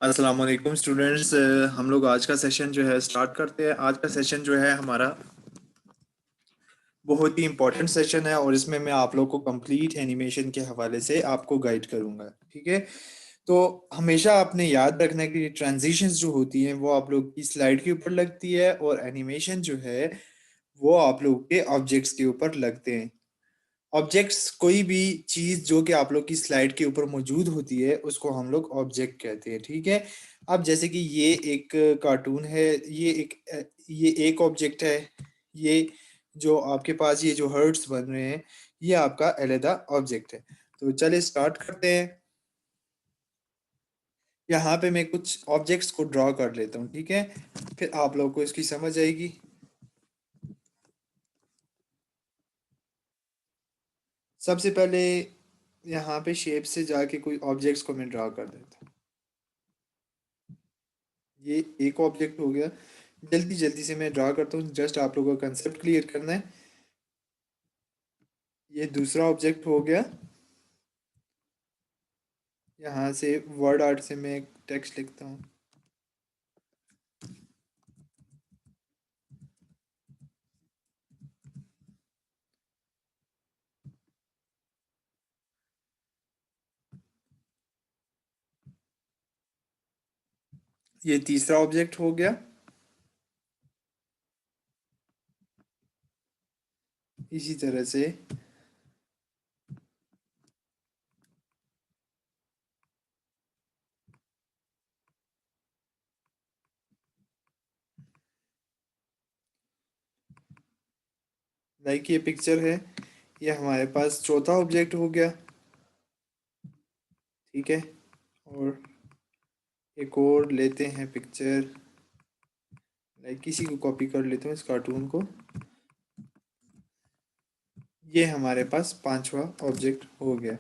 अस्सलाम वालेकुम स्टूडेंट्स। हम लोग आज का सेशन जो है स्टार्ट करते हैं। आज का सेशन जो है हमारा बहुत ही इंपॉर्टेंट सेशन है और इसमें मैं आप लोग को कंप्लीट एनिमेशन के हवाले से आपको गाइड करूंगा। ठीक है, तो हमेशा आपने याद रखना है कि ट्रांजिशंस जो होती हैं वो आप लोग की स्लाइड के ऊपर लगती है और एनिमेशन जो है वो आप लोग के ऑब्जेक्ट्स के ऊपर लगते हैं। ऑब्जेक्ट्स कोई भी चीज जो कि आप लोग की स्लाइड के ऊपर मौजूद होती है उसको हम लोग ऑब्जेक्ट कहते हैं। ठीक है, अब जैसे कि ये एक कार्टून है, ये एक ऑब्जेक्ट है। ये जो आपके पास ये जो हर्ट्स बन रहे हैं ये आपका अलहदा ऑब्जेक्ट है। तो चलिए स्टार्ट करते हैं। यहाँ पे मैं कुछ ऑब्जेक्ट्स को ड्रॉ कर लेता हूँ। ठीक है, फिर आप लोग को इसकी समझ आएगी। सबसे पहले यहाँ पे शेप से जाके कोई ऑब्जेक्ट्स को मैं ड्रॉ कर देता हूँ। ये एक ऑब्जेक्ट हो गया। जल्दी जल्दी से मैं ड्रा करता हूँ, जस्ट आप लोगों का कंसेप्ट क्लियर करना है। ये दूसरा ऑब्जेक्ट हो गया। यहाँ से वर्ड आर्ट से मैं एक टेक्स्ट लिखता हूँ। ये तीसरा ऑब्जेक्ट हो गया। इसी तरह से लाइक ये पिक्चर है, ये हमारे पास चौथा ऑब्जेक्ट हो गया। ठीक है, और एक और लेते हैं पिक्चर। लाइक किसी को कॉपी कर लेते हैं इस कार्टून को। ये हमारे पास पांचवा ऑब्जेक्ट हो गया।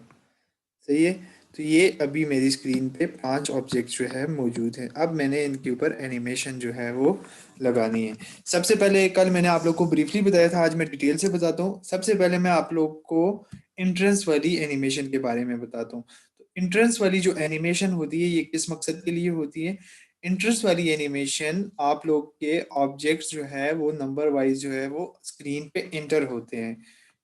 सही है, तो ये अभी मेरी स्क्रीन पे 5 ऑब्जेक्ट जो है मौजूद हैं। अब मैंने इनके ऊपर एनिमेशन जो है वो लगानी है। सबसे पहले कल मैंने आप लोग को ब्रीफली बताया था, आज मैं डिटेल से बताता हूँ। सबसे पहले मैं आप लोग को इंट्रेंस वाली एनिमेशन के बारे में बताता हूँ। तो इंट्रेंस वाली जो एनिमेशन होती है ये किस मकसद के लिए होती है? इंट्रेंस वाली एनिमेशन आप लोग के ऑब्जेक्ट्स जो है वो नंबर वाइज जो है वो स्क्रीन पे इंटर होते हैं।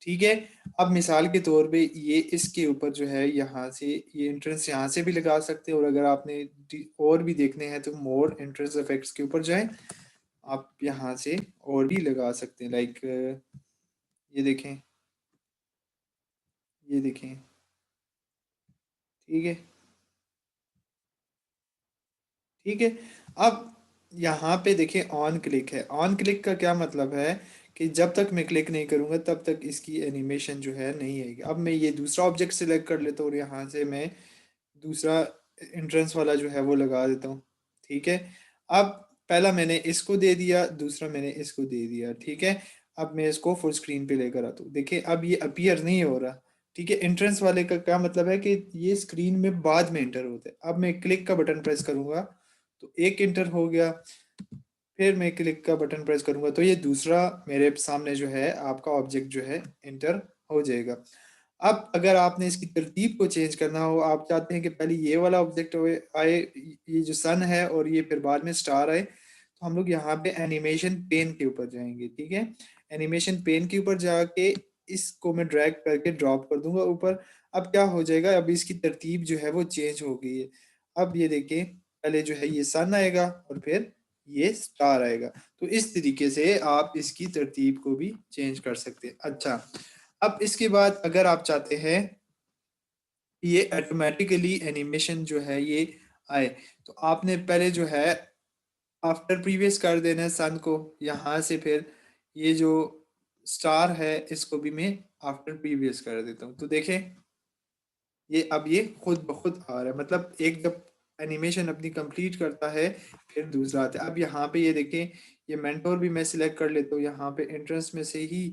ठीक है, अब मिसाल के तौर पे ये इसके ऊपर जो है यहाँ से ये एंट्रेंस यहाँ से भी लगा सकते हैं, और अगर आपने और भी देखने हैं तो मोर एंट्रेंस इफेक्ट्स के ऊपर जाएं, आप यहाँ से और भी लगा सकते हैं। लाइक ये देखें, ये देखें। ठीक है, ठीक है। अब यहाँ पे देखें ऑन क्लिक है। ऑन क्लिक का क्या मतलब है कि जब तक मैं क्लिक नहीं करूँगा तब तक इसकी एनिमेशन जो है नहीं आएगी। अब मैं ये दूसरा ऑब्जेक्ट सिलेक्ट कर लेता हूँ और यहाँ से मैं दूसरा एंट्रेंस वाला जो है वो लगा देता हूँ। ठीक है, अब पहला मैंने इसको दे दिया, दूसरा मैंने इसको दे दिया। ठीक है, अब मैं इसको फुल स्क्रीन पे लेकर आता हूँ। देखिए अब ये अपीयर नहीं हो रहा। ठीक है, एंट्रेंस वाले का क्या मतलब है कि ये स्क्रीन में बाद में एंटर होते हैं। अब मैं क्लिक का बटन प्रेस करूंगा तो एक एंटर हो गया, फिर मैं क्लिक का बटन प्रेस करूंगा तो ये दूसरा मेरे सामने जो है आपका ऑब्जेक्ट जो है एंटर हो जाएगा। अब अगर आपने इसकी तरतीब को चेंज करना हो, आप चाहते हैं कि पहले ये वाला ऑब्जेक्ट आए, ये जो सन है, और ये फिर बाद में स्टार आए, तो हम लोग यहाँ पे एनिमेशन पेन के ऊपर जाएंगे। ठीक है, एनिमेशन पेन के ऊपर जाके इसको मैं ड्रैग करके ड्रॉप कर दूंगा ऊपर। अब क्या हो जाएगा, अब इसकी तरतीब जो है वो चेंज हो गई है। अब ये देखिए, पहले जो है ये सन आएगा और फिर ये स्टार आएगा। तो इस तरीके से आप इसकी तरतीब को भी चेंज कर सकते हैं। अच्छा, अब इसके बाद अगर आप चाहते हैं ये ऑटोमेटिकली एनिमेशन जो है ये आए, तो आपने पहले जो है आफ्टर प्रीवियस कर देना है सन को यहाँ से। फिर ये जो स्टार है इसको भी मैं आफ्टर प्रीवियस कर देता हूँ। तो देखें ये अब ये खुद ब खुद आ रहा है, मतलब एक जब एनिमेशन अपनी कंप्लीट करता है फिर दूसरा आता है। अब यहाँ पे ये देखें, ये मेंटोर भी मैं सिलेक्ट कर लेता हूँ यहाँ पे एंट्रेंस में से ही।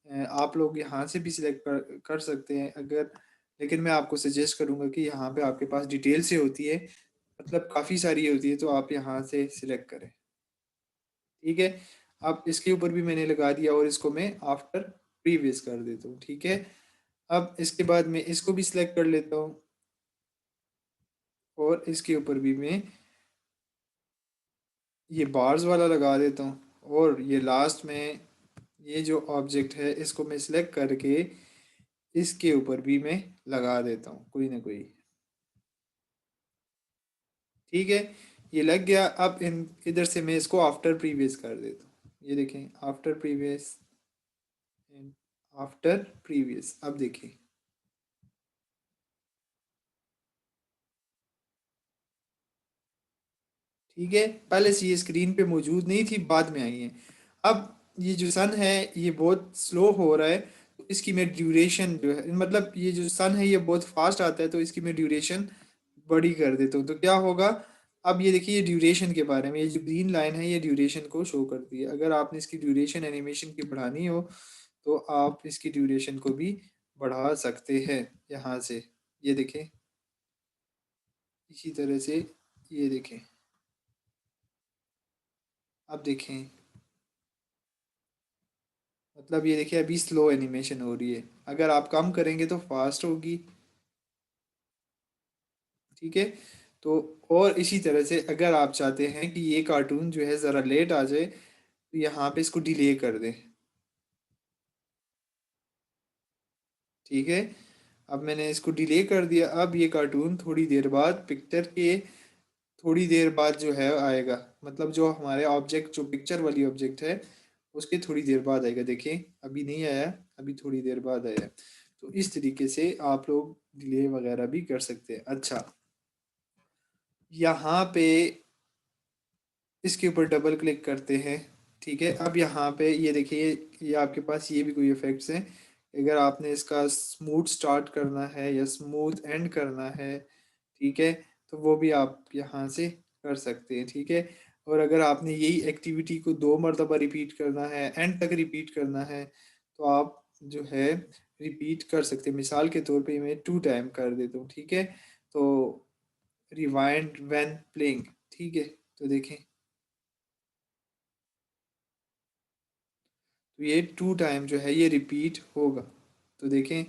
आप लोग यहाँ से भी सिलेक्ट कर सकते हैं अगर, लेकिन मैं आपको सजेस्ट करूँगा कि यहाँ पे आपके पास डिटेल से होती है, मतलब काफ़ी सारी होती है, तो आप यहाँ से सिलेक्ट करें। ठीक है, अब इसके ऊपर भी मैंने लगा दिया और इसको मैं आफ्टर प्रीवियस कर देता हूँ। ठीक है, अब इसके बाद मैं इसको भी सिलेक्ट कर लेता हूँ और इसके ऊपर भी मैं ये बार्स वाला लगा देता हूँ, और ये लास्ट में ये जो ऑब्जेक्ट है इसको मैं सिलेक्ट करके इसके ऊपर भी मैं लगा देता हूँ कोई ना कोई। ठीक है, ये लग गया। अब इन इधर से मैं इसको आफ्टर प्रीवियस कर देता हूँ। ये देखें, after previous and after previous. अब देखें, ठीक है, पहले से ये स्क्रीन पे मौजूद नहीं थी, बाद में आई है। अब ये जो सन है ये बहुत स्लो हो रहा है, तो इसकी मैं ड्यूरेशन जो है, मतलब ये जो सन है ये बहुत फास्ट आता है, तो इसकी मैं ड्यूरेशन बड़ी कर देता हूँ। तो क्या होगा, अब ये देखिए, ये ड्यूरेशन के बारे में, ये जो ग्रीन लाइन है ये ड्यूरेशन को शो करती है। अगर आपने इसकी ड्यूरेशन एनिमेशन की बढ़ानी हो तो आप इसकी ड्यूरेशन को भी बढ़ा सकते हैं यहाँ से। ये देखें, इसी तरह से, ये देखें, अब देखें, मतलब ये देखिए अभी स्लो एनिमेशन हो रही है, अगर आप कम करेंगे तो फास्ट होगी। ठीक है, तो और इसी तरह से अगर आप चाहते हैं कि ये कार्टून जो है ज़रा लेट आ जाए, तो यहाँ पे इसको डिले कर दें। ठीक है, अब मैंने इसको डिले कर दिया। अब ये कार्टून थोड़ी देर बाद, पिक्चर के थोड़ी देर बाद जो है आएगा, मतलब जो हमारे ऑब्जेक्ट, जो पिक्चर वाली ऑब्जेक्ट है उसके थोड़ी देर बाद आएगा। देखें, अभी नहीं आया, अभी थोड़ी देर बाद आया। तो इस तरीके से आप लोग डिले वगैरह भी कर सकते हैं। अच्छा, यहाँ पे इसके ऊपर डबल क्लिक करते हैं। ठीक है, अब यहाँ पे ये देखिए, ये आपके पास ये भी कोई इफेक्ट्स हैं। अगर आपने इसका स्मूथ स्टार्ट करना है या स्मूथ एंड करना है, ठीक है, तो वो भी आप यहाँ से कर सकते हैं। ठीक है, और अगर आपने यही एक्टिविटी को 2 मरतबा रिपीट करना है, एंड तक रिपीट करना है, तो आप जो है रिपीट कर सकते हैं। मिसाल के तौर पे मैं 2 टाइम कर देता हूँ। ठीक है, तो रिवाइंड व्हेन प्लेइंग। ठीक है, तो देखें, तो ये 2 टाइम जो है ये रिपीट होगा। तो देखें,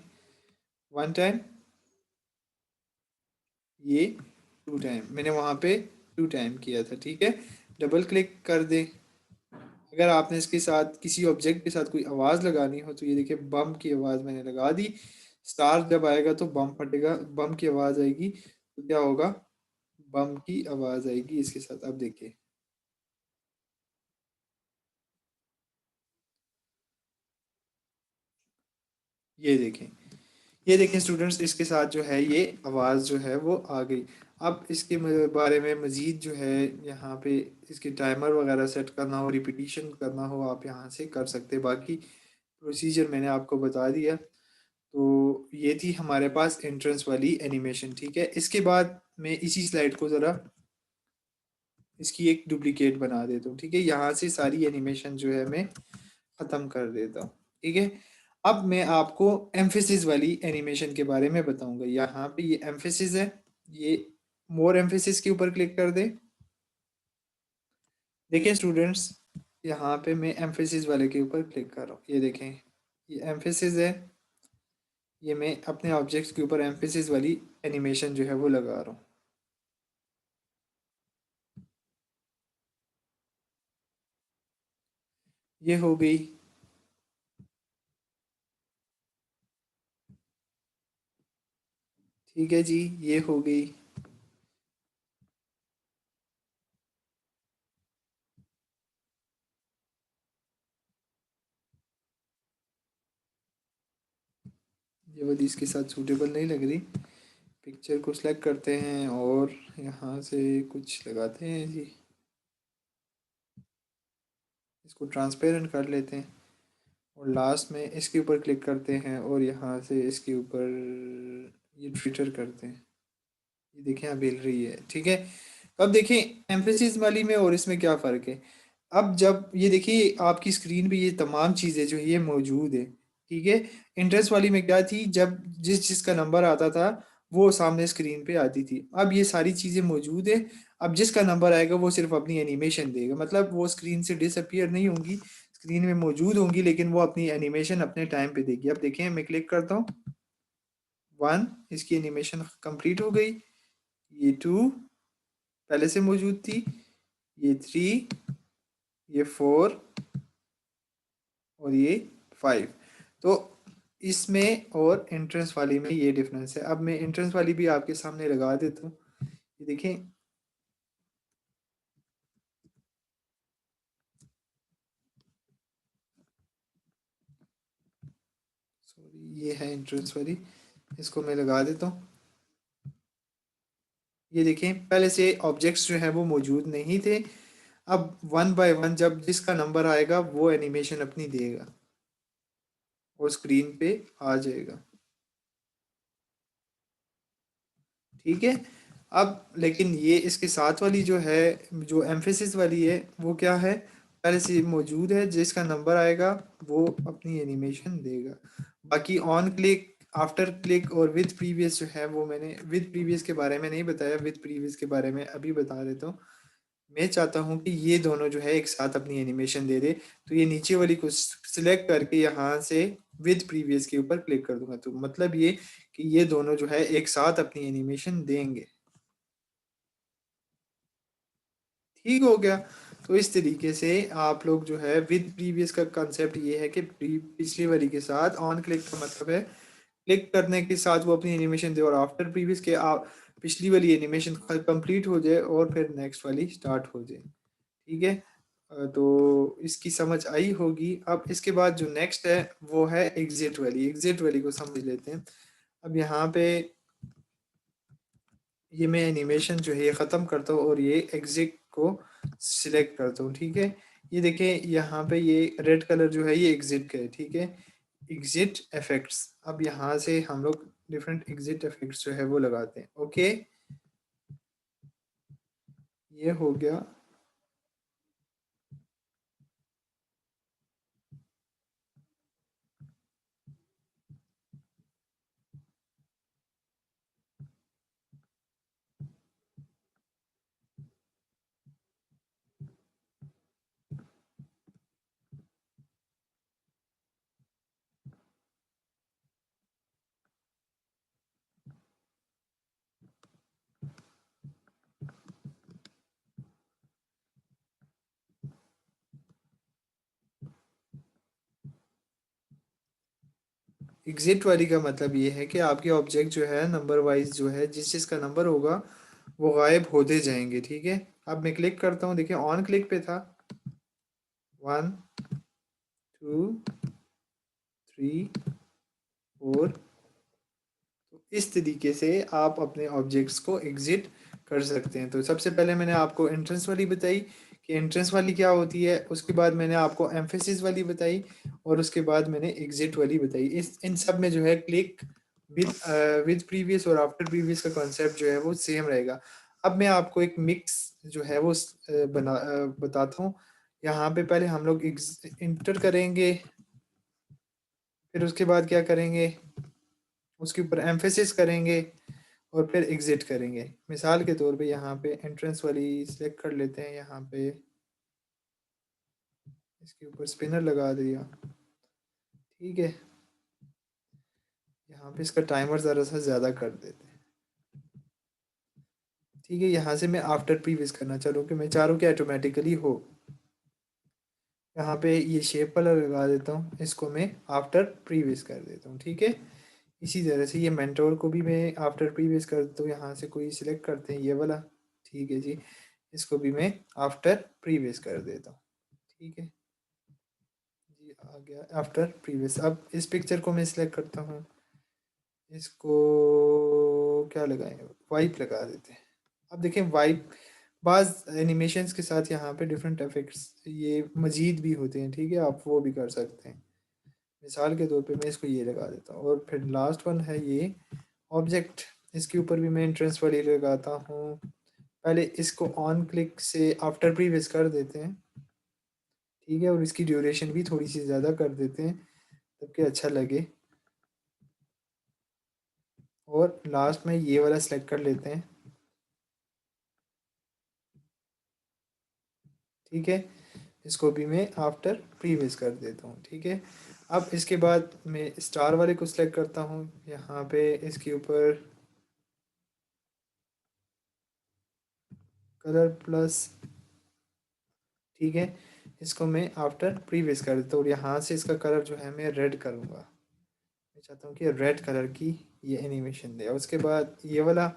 1 टाइम, ये 2 टाइम, मैंने वहाँ पे 2 टाइम किया था। ठीक है, डबल क्लिक कर दें। अगर आपने इसके साथ किसी ऑब्जेक्ट के साथ कोई आवाज़ लगानी हो, तो ये देखिए बम की आवाज़ मैंने लगा दी। स्टार जब आएगा तो बम फटेगा, बम की आवाज़ आएगी, तो क्या होगा, बम की आवाज़ आएगी इसके साथ। अब देखिए, ये देखें, ये देखें स्टूडेंट्स, इसके साथ जो है ये आवाज़ जो है वो आ गई। अब इसके बारे में मज़ीद जो है, यहाँ पे इसके टाइमर वगैरह सेट करना हो, रिपीटिशन करना हो, आप यहाँ से कर सकते हैं। बाकी प्रोसीजर मैंने आपको बता दिया। तो ये थी हमारे पास एंट्रेंस वाली एनिमेशन। ठीक है, इसके बाद मैं इसी स्लाइड को ज़रा, इसकी एक डुप्लीकेट बना देता हूँ। ठीक है, यहाँ से सारी एनिमेशन जो है मैं ख़त्म कर देता हूँ। ठीक है, अब मैं आपको एम्फेसिस वाली एनिमेशन के बारे में बताऊंगा। यहाँ पे ये एम्फेसिस है, ये मोर एम्फेसिस के ऊपर क्लिक कर दें। देखिए स्टूडेंट्स, यहाँ पे मैं एम्फेसिस वाले के ऊपर क्लिक कर रहा हूँ। ये देखें, ये एम्फेसिस है, ये मैं अपने ऑब्जेक्ट्स के ऊपर एम्फेसिस वाली एनिमेशन जो है वो लगा रहा हूँ। ये हो गई। ठीक है जी, ये हो गई। ये वाली इसके साथ सूटेबल नहीं लग रही। पिक्चर को सिलेक्ट करते हैं और यहाँ से कुछ लगाते हैं जी, इसको ट्रांसपेरेंट कर लेते हैं, और लास्ट में इसके ऊपर क्लिक करते हैं और यहाँ से इसके ऊपर ये ट्विटर करते हैं। ये देखें, अब हिल रही है। ठीक है, तो अब देखें एम्फेसिस वाली में और इसमें क्या फ़र्क है। अब जब ये देखिए आपकी स्क्रीन पे ये तमाम चीज़ें जो है ये मौजूद है। ठीक है, इंटरेस्ट वाली में क्या थी, जब जिस जिसका नंबर आता था वो सामने स्क्रीन पे आती थी। अब ये सारी चीज़ें मौजूद है। अब जिसका नंबर आएगा वो सिर्फ अपनी एनिमेशन देगा, मतलब वो स्क्रीन से डिसअपियर नहीं होंगी, स्क्रीन में मौजूद होंगी, लेकिन वो अपनी एनिमेशन अपने टाइम पे देगी। अब देखें, मैं क्लिक करता हूँ, 1, इसकी एनिमेशन कंप्लीट हो गई। ये 2 पहले से मौजूद थी, ये 3, ये 4 और ये 5। तो इसमें और एंट्रेंस वाली में ये डिफरेंस है। अब मैं एंट्रेंस वाली भी आपके सामने लगा देता हूँ। ये देखें, सॉरी, ये है एंट्रेंस वाली, इसको मैं लगा देता हूँ। ये देखें, पहले से ऑब्जेक्ट्स जो है वो मौजूद नहीं थे। अब वन बाय वन जब जिसका नंबर आएगा वो एनिमेशन अपनी देगा और स्क्रीन पे आ जाएगा। ठीक है। अब लेकिन ये इसके साथ वाली जो है, जो एम्फेसिस वाली है, वो क्या है, पहले से मौजूद है, जिसका नंबर आएगा वो अपनी एनिमेशन देगा। बाकी ऑन क्लिक, आफ्टर क्लिक और विद प्रीवियस जो है, वो मैंने विद प्रीवियस के बारे में नहीं बताया, विद प्रीवियस के बारे में अभी बता देता हूँ। मैं चाहता हूँ कि ये दोनों जो है एक साथ अपनी एनिमेशन दे दे। तो ये नीचे वाली को सिलेक्ट करके यहाँ से विद प्रीवियस के ऊपर क्लिक कर दूंगा, तो मतलब ये कि ये दोनों जो है एक साथ अपनी एनिमेशन देंगे। ठीक हो गया। तो इस तरीके से आप लोग जो है विद प्रीवियस का कंसेप्ट ये है कि पिछली वाली के साथ ऑन क्लिक का मतलब है क्लिक करने के साथ वो अपनी एनिमेशन दे, और आफ्टर प्रीवियस के आप पिछली वाली एनिमेशन कंप्लीट हो जाए और फिर नेक्स्ट वाली स्टार्ट हो जाए। ठीक है। तो इसकी समझ आई होगी। अब इसके बाद जो नेक्स्ट है वो है एग्जिट वाली। एग्जिट वाली को समझ लेते हैं। अब यहाँ पे ये मैं एनिमेशन जो है ये ख़त्म करता हूँ और ये एग्जिट को सिलेक्ट करता हूँ। ठीक है। ये देखें, यहाँ पे ये रेड कलर जो है ये एग्जिट का है। ठीक है। एग्जिट इफेक्ट्स, अब यहाँ से हम लोग डिफरेंट एग्जिट इफेक्ट्स जो है वो लगाते हैं। ओके, ये हो गया। एग्जिट वाली का मतलब ये है कि आपके ऑब्जेक्ट जो है नंबर वाइज जो है जिस चीज़ का नंबर होगा वो गायब होते जाएंगे। ठीक है। अब मैं क्लिक करता हूँ, देखिए ऑन क्लिक पे था 1 2 3 4। तो इस तरीके से आप अपने ऑब्जेक्ट्स को एग्जिट कर सकते हैं। तो सबसे पहले मैंने आपको एंट्रेंस वाली बताई कि एंट्रेंस वाली क्या होती है, उसके बाद मैंने आपको एम्फेसिस वाली बताई, और उसके बाद मैंने एग्जिट वाली बताई। इस इन सब में जो है क्लिक विद विद प्रीवियस और आफ्टर प्रीवियस का कॉन्सेप्ट जो है वो सेम रहेगा। अब मैं आपको एक मिक्स जो है वो बताता हूँ। यहाँ पे पहले हम लोग इंटर करेंगे, फिर उसके बाद क्या करेंगे, उसके ऊपर एम्फेसिस करेंगे और फिर एग्जिट करेंगे। मिसाल के तौर पे यहाँ पे एंट्रेंस वाली सिलेक्ट कर लेते हैं, यहाँ पे इसके ऊपर स्पिनर लगा दिया। ठीक है। यहाँ पे इसका टाइमर ज़रा सा ज़्यादा कर देते हैं। ठीक है। यहाँ से मैं आफ्टर प्रीवियस करना चाह रहा हूँ कि मैं चाह रहा हूँ कि ऑटोमेटिकली हो। यहाँ पे ये शेप कलर लगा देता हूँ, इसको मैं आफ्टर प्रीवियस कर देता हूँ। ठीक है। इसी तरह से ये मेंटोर को भी मैं आफ्टर प्रीवियस कर देता हूँ। यहाँ से कोई सिलेक्ट करते हैं ये वाला। ठीक है जी। इसको भी मैं आफ्टर प्रीवियस कर देता हूँ। ठीक है जी, आ गया आफ्टर प्रीवियस। अब इस पिक्चर को मैं सिलेक्ट करता हूँ, इसको क्या लगाएं, वाइप लगा देते हैं। अब देखें वाइप बाज एनिमेशंस के साथ यहाँ पे डिफरेंट इफेक्ट्स ये मजीद भी होते हैं। ठीक है, आप वो भी कर सकते हैं। मिसाल के तौर पे मैं इसको ये लगा देता हूँ, और फिर लास्ट वन है ये ऑब्जेक्ट। इसके ऊपर भी मैं इंट्रेंस वाली लगाता हूँ। पहले इसको ऑन क्लिक से आफ्टर प्रीवियस कर देते हैं। ठीक है। और इसकी ड्यूरेशन भी थोड़ी सी ज़्यादा कर देते हैं ताकि अच्छा लगे। और लास्ट में ये वाला सेलेक्ट कर लेते हैं। ठीक है। इसको भी मैं आफ्टर प्रीवियस कर देता हूँ। ठीक है। अब इसके बाद मैं स्टार वाले को सिलेक्ट करता हूँ, यहाँ पे इसके ऊपर कलर प्लस ठीक है, इसको मैं आफ्टर प्रीवियस कर देता हूँ और यहाँ से इसका कलर जो है मैं रेड करूँगा। मैं चाहता हूँ कि रेड कलर की ये एनिमेशन दे, और उसके बाद ये वाला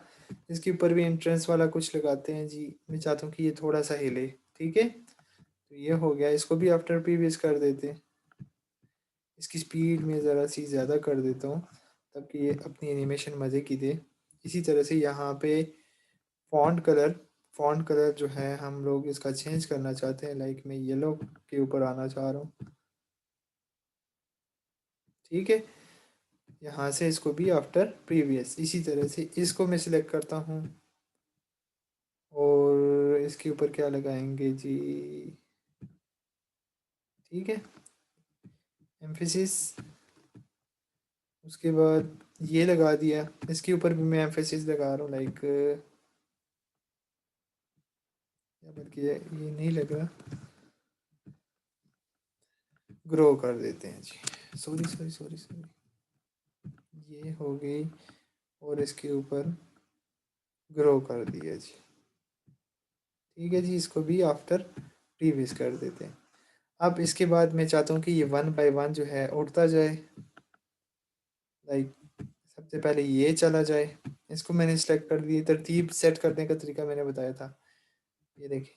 इसके ऊपर भी एंट्रेंस वाला कुछ लगाते हैं जी। मैं चाहता हूँ कि ये थोड़ा सा हिले। ठीक है, तो ये हो गया, इसको भी आफ्टर प्रीवियस कर देते हैं। इसकी स्पीड में ज़रा सी ज़्यादा कर देता हूँ ताकि ये अपनी एनिमेशन मज़े की दे। इसी तरह से यहाँ पे फ़ॉन्ट कलर, फ़ॉन्ट कलर जो है हम लोग इसका चेंज करना चाहते हैं, लाइक मैं येलो के ऊपर आना चाह रहा हूँ। ठीक है, यहाँ से इसको भी आफ्टर प्रीवियस, इसी तरह से इसको मैं सिलेक्ट करता हूँ और इसके ऊपर क्या लगाएंगे जी। ठीक है, एम्फेसिस, उसके बाद ये लगा दिया, इसके ऊपर भी मैं एम्फेसिस लगा रहा हूँ, लाइक या बल्कि ये नहीं लग रहा, ग्रो कर देते हैं जी। सॉरी सॉरी सॉरी सॉरी, ये हो गई, और इसके ऊपर ग्रो कर दिया जी। ठीक है जी, इसको भी आफ्टर प्रीवियस कर देते हैं। अब इसके बाद मैं चाहता हूँ कि ये वन बाय वन जो है उड़ता जाए, लाइक सबसे पहले ये चला जाए। इसको मैंने सेलेक्ट कर दिया, तरतीब सेट करने का तरीका मैंने बताया था। ये देखिए,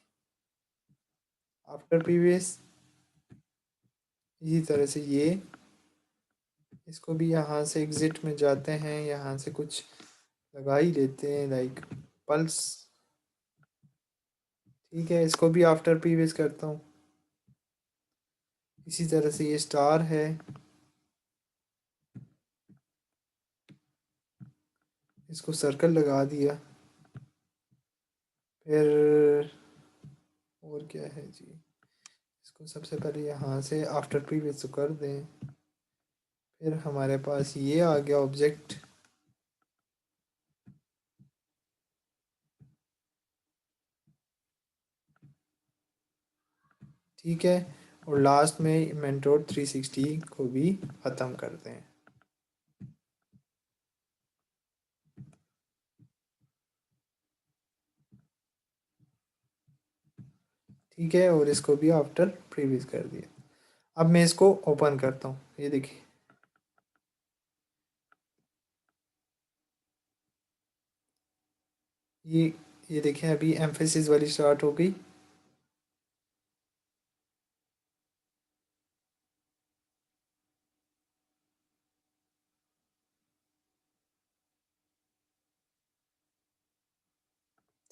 आफ्टर प्रीवियस, इसी तरह से ये, इसको भी यहाँ से एग्जिट में जाते हैं, यहाँ से कुछ लगा ही लेते हैं, लाइक पल्स। ठीक है, इसको भी आफ्टर प्रीवियस करता हूँ। इसी तरह से ये स्टार है, इसको सर्कल लगा दिया। फिर और क्या है जी, इसको सबसे पहले यहाँ से आफ्टर प्रीवियस तो कर दें। फिर हमारे पास ये आ गया ऑब्जेक्ट। ठीक है, और लास्ट में मेंटोर 360 को भी ख़त्म करते हैं। ठीक है, और इसको भी आफ्टर प्रीवियस कर दिया। अब मैं इसको ओपन करता हूँ, ये देखिए, ये ये देखें, अभी एम्फेसिस वाली स्टार्ट हो गई।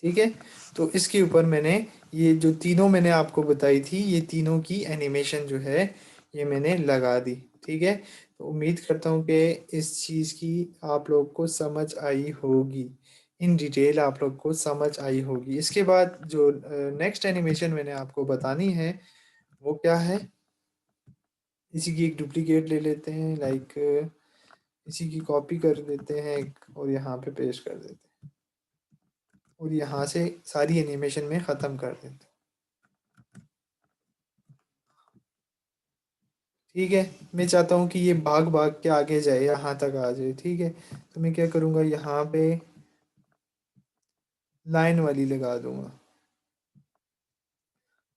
ठीक है, तो इसके ऊपर मैंने ये जो तीनों मैंने आपको बताई थी, ये तीनों की एनिमेशन जो है ये मैंने लगा दी। ठीक है, तो उम्मीद करता हूँ कि इस चीज़ की आप लोग को समझ आई होगी, इन डिटेल आप लोग को समझ आई होगी। इसके बाद जो नेक्स्ट एनिमेशन मैंने आपको बतानी है वो क्या है, इसी की एक डुप्लीकेट ले लेते हैं, लाइक इसी की कॉपी कर देते हैं और यहाँ पे पेस्ट कर देते हैं, और यहाँ से सारी एनिमेशन में ख़त्म कर देते हैं। ठीक है, मैं चाहता हूँ कि ये भाग भाग के आगे जाए, यहाँ तक आ जाए। ठीक है, तो मैं क्या करूँगा, यहाँ पे लाइन वाली लगा दूँगा।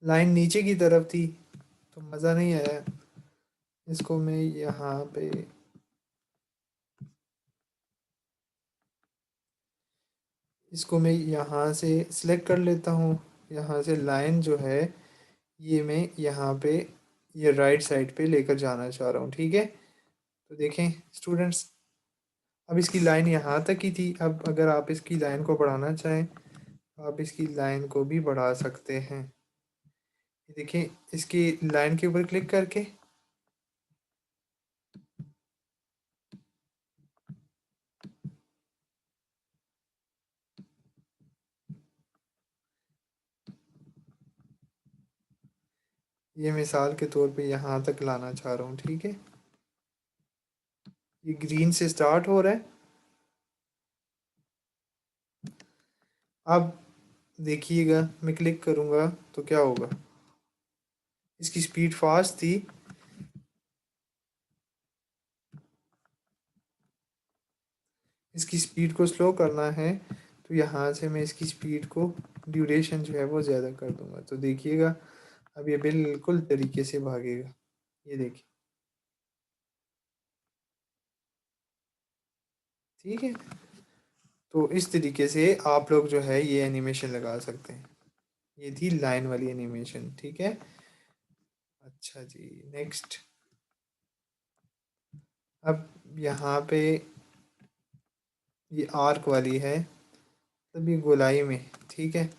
लाइन नीचे की तरफ थी तो मज़ा नहीं आया, इसको मैं यहाँ पे, इसको मैं यहाँ से सिलेक्ट कर लेता हूँ। यहाँ से लाइन जो है ये मैं यहाँ पे ये राइट साइड पे लेकर जाना चाह रहा हूँ। ठीक है, तो देखें स्टूडेंट्स, अब इसकी लाइन यहाँ तक ही थी। अब अगर आप इसकी लाइन को बढ़ाना चाहें तो आप इसकी लाइन को भी बढ़ा सकते हैं। ये देखिए, इसकी लाइन के ऊपर क्लिक करके ये मिसाल के तौर पे यहाँ तक लाना चाह रहा हूँ। ठीक है, ये ग्रीन से स्टार्ट हो रहा है। अब देखिएगा, मैं क्लिक करूँगा तो क्या होगा, इसकी स्पीड फास्ट थी, इसकी स्पीड को स्लो करना है तो यहाँ से मैं इसकी स्पीड को, ड्यूरेशन जो है वो ज़्यादा कर दूँगा। तो देखिएगा, अब ये बिल्कुल तरीके से भागेगा, ये देखिए। ठीक है, तो इस तरीके से आप लोग जो है ये एनिमेशन लगा सकते हैं। ये थी लाइन वाली एनिमेशन, ठीक है। अच्छा जी, नेक्स्ट। अब यहाँ पे ये आर्क वाली है, तब ये गोलाई में, ठीक है।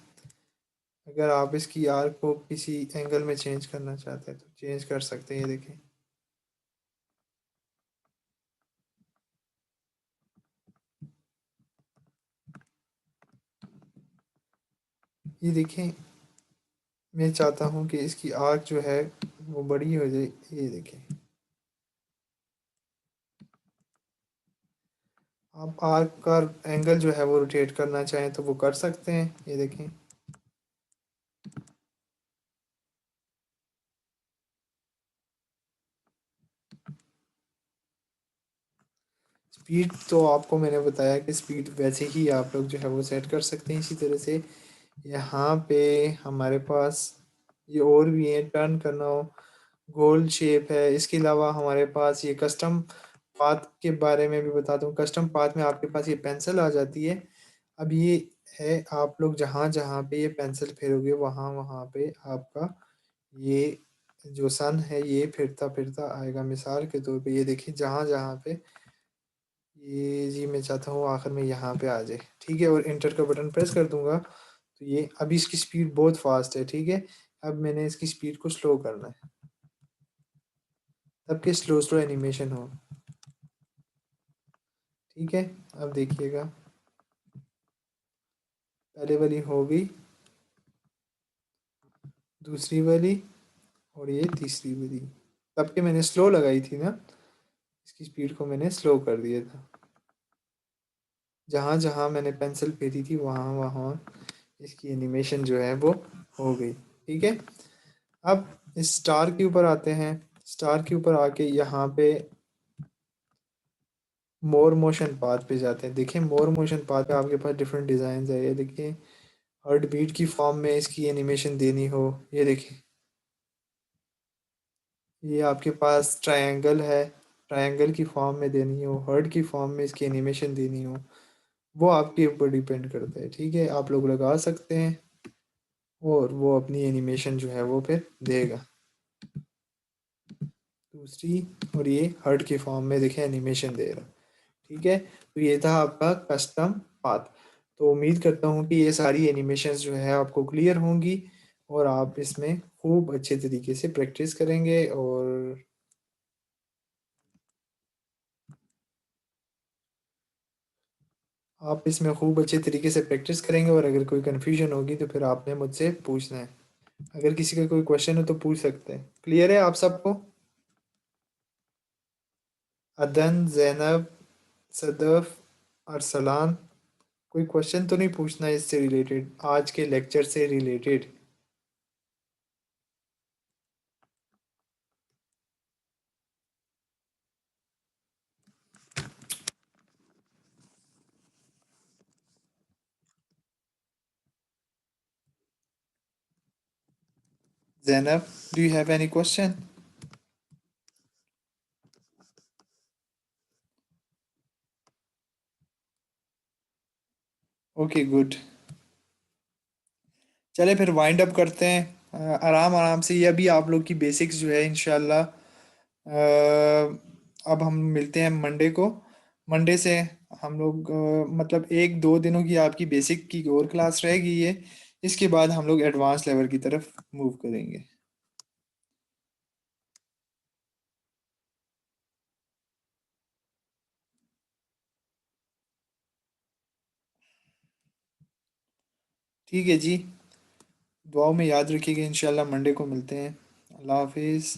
अगर आप इसकी आर्क को किसी एंगल में चेंज करना चाहते हैं तो चेंज कर सकते हैं, ये देखें। ये देखें, मैं चाहता हूँ कि इसकी आर्क जो है वो बड़ी हो जाए, ये देखें। आप आर्क का एंगल जो है वो रोटेट करना चाहें तो वो कर सकते हैं, ये देखें। स्पीड तो आपको मैंने बताया कि स्पीड वैसे ही आप लोग जो है वो सेट कर सकते हैं इसी तरह से। यहाँ पे हमारे पास ये और भी है, टर्न करना हो, गोल शेप है। इसके अलावा हमारे पास ये कस्टम पाथ के बारे में भी बता दूं। कस्टम पाथ में आपके पास ये पेंसिल आ जाती है। अब ये है, आप लोग जहाँ जहाँ पे ये पेंसिल फेरोगे वहाँ वहाँ पे आपका ये जो सन है ये फिरता फिरता आएगा। मिसाल के तौर पे ये देखिए, जहाँ जहाँ पे ये जी मैं चाहता हूँ आखिर में यहाँ पे आ जाए, ठीक है। और इंटर का बटन प्रेस कर दूंगा तो ये, अभी इसकी स्पीड बहुत फास्ट है, ठीक है। अब मैंने इसकी स्पीड को स्लो करना है, तब कि स्लो स्लो एनिमेशन हो, ठीक है। अब देखिएगा, पहले वाली हो गई, दूसरी वाली, और ये तीसरी वाली। तब कि मैंने स्लो लगाई थी ना, इसकी स्पीड को मैंने स्लो कर दिया था। जहाँ जहाँ मैंने पेंसिल फेरी थी वहाँ वहाँ इसकी एनिमेशन जो है वो हो गई, ठीक है। अब इस स्टार के ऊपर आते हैं। स्टार के ऊपर आके यहाँ पे मोर मोशन पाथ पे जाते हैं। देखिए, मोर मोशन पाथ पे आपके पास डिफरेंट डिज़ाइन है। ये देखिए, हार्ट बीट की फॉर्म में इसकी एनिमेशन देनी हो, ये देखिए। ये आपके पास ट्रायंगल है, ट्रायंगल की फॉर्म में देनी हो, हार्ट की फॉर्म में इसकी एनिमेशन देनी हो, वो आपके ऊपर डिपेंड करता है, ठीक है। आप लोग लगा सकते हैं और वो अपनी एनिमेशन जो है वो फिर देगा। दूसरी, और ये हार्ट की फॉर्म में देखें एनिमेशन दे रहा, ठीक है। तो ये था आपका कस्टम पाथ। तो उम्मीद करता हूँ कि ये सारी एनिमेशंस जो है आपको क्लियर होंगी और आप इसमें खूब अच्छे तरीके से प्रैक्टिस करेंगे। और आप इसमें खूब अच्छे तरीके से प्रैक्टिस करेंगे, और अगर कोई कन्फ्यूजन होगी तो फिर आपने मुझसे पूछना है। अगर किसी का कोई क्वेश्चन हो तो पूछ सकते हैं। क्लियर है आप सबको? अदन, जैनब, सदफ, अरसलान, कोई क्वेश्चन तो नहीं पूछना है इससे रिलेटेड, आज के लेक्चर से related? Zainab, do you have any question? Okay, good. चले फिर वाइंड अप करते हैं, आराम आराम से। ये अभी आप लोग की बेसिक्स जो है इंशाल्लाह। अब हम मिलते हैं मंडे को। मंडे से हम लोग मतलब एक दो दिनों की आपकी बेसिक की और क्लास रहेगी ये। इसके बाद हम लोग एडवांस लेवल की तरफ मूव करेंगे। ठीक है जी, दुआओं में याद रखिएगा। इंशाल्लाह मंडे को मिलते हैं। अल्लाह हाफिज़।